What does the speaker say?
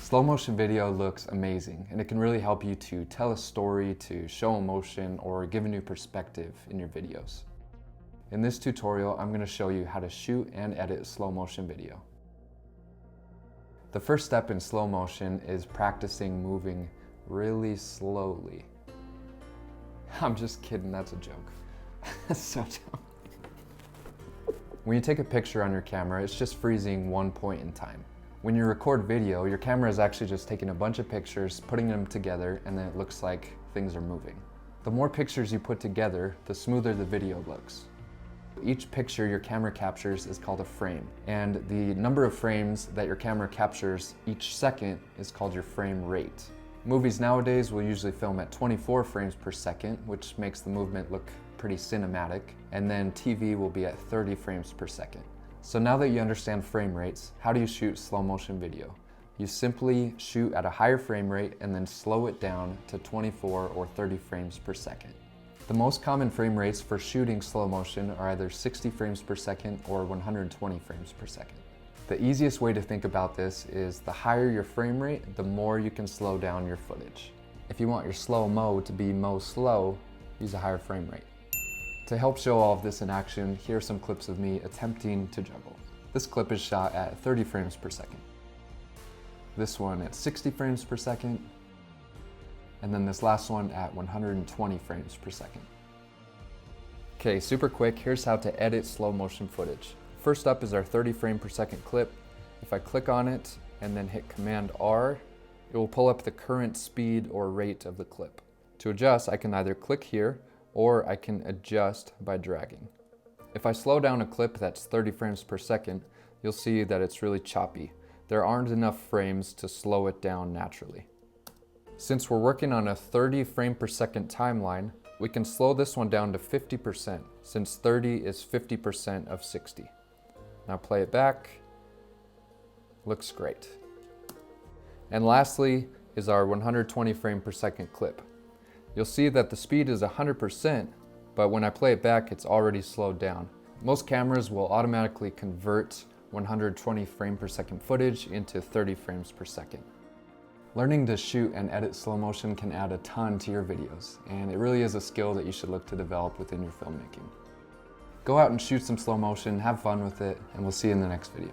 Slow motion video looks amazing, and it can really help you to tell a story, to show emotion, or give a new perspective in your videos. In this tutorial, I'm going to show you how to shoot and edit slow motion video. The first step in slow motion is practicing moving really slowly. I'm just kidding, that's a joke. That's so dumb. When you take a picture on your camera, it's just freezing one point in time. When you record video, your camera is actually just taking a bunch of pictures, putting them together, and then it looks like things are moving. The more pictures you put together, the smoother the video looks. Each picture your camera captures is called a frame, and the number of frames that your camera captures each second is called your frame rate. Movies nowadays will usually film at 24 frames per second, which makes the movement look pretty cinematic, and then TV will be at 30 frames per second. So now that you understand frame rates, how do you shoot slow motion video? You simply shoot at a higher frame rate and then slow it down to 24 or 30 frames per second. The most common frame rates for shooting slow motion are either 60 frames per second or 120 frames per second. The easiest way to think about this is the higher your frame rate, the more you can slow down your footage. If you want your slow-mo to be mo slow, use a higher frame rate. To help show all of this in action, here are some clips of me attempting to juggle. This clip is shot at 30 frames per second. This one at 60 frames per second. And then this last one at 120 frames per second. Okay, super quick, here's how to edit slow motion footage. First up is our 30 frame per second clip. If I click on it and then hit Command R, it will pull up the current speed or rate of the clip. To adjust, I can either click here or I can adjust by dragging. If I slow down a clip that's 30 frames per second, you'll see that it's really choppy. There aren't enough frames to slow it down naturally. Since we're working on a 30 frame per second timeline, we can slow this one down to 50%, since 30 is 50% of 60. Now play it back. Looks great. And lastly is our 120 frame per second clip. You'll see that the speed is 100%, but when I play it back, it's already slowed down. Most cameras will automatically convert 120 frame per second footage into 30 frames per second. Learning to shoot and edit slow motion can add a ton to your videos, and it really is a skill that you should look to develop within your filmmaking. Go out and shoot some slow motion, have fun with it, and we'll see you in the next video.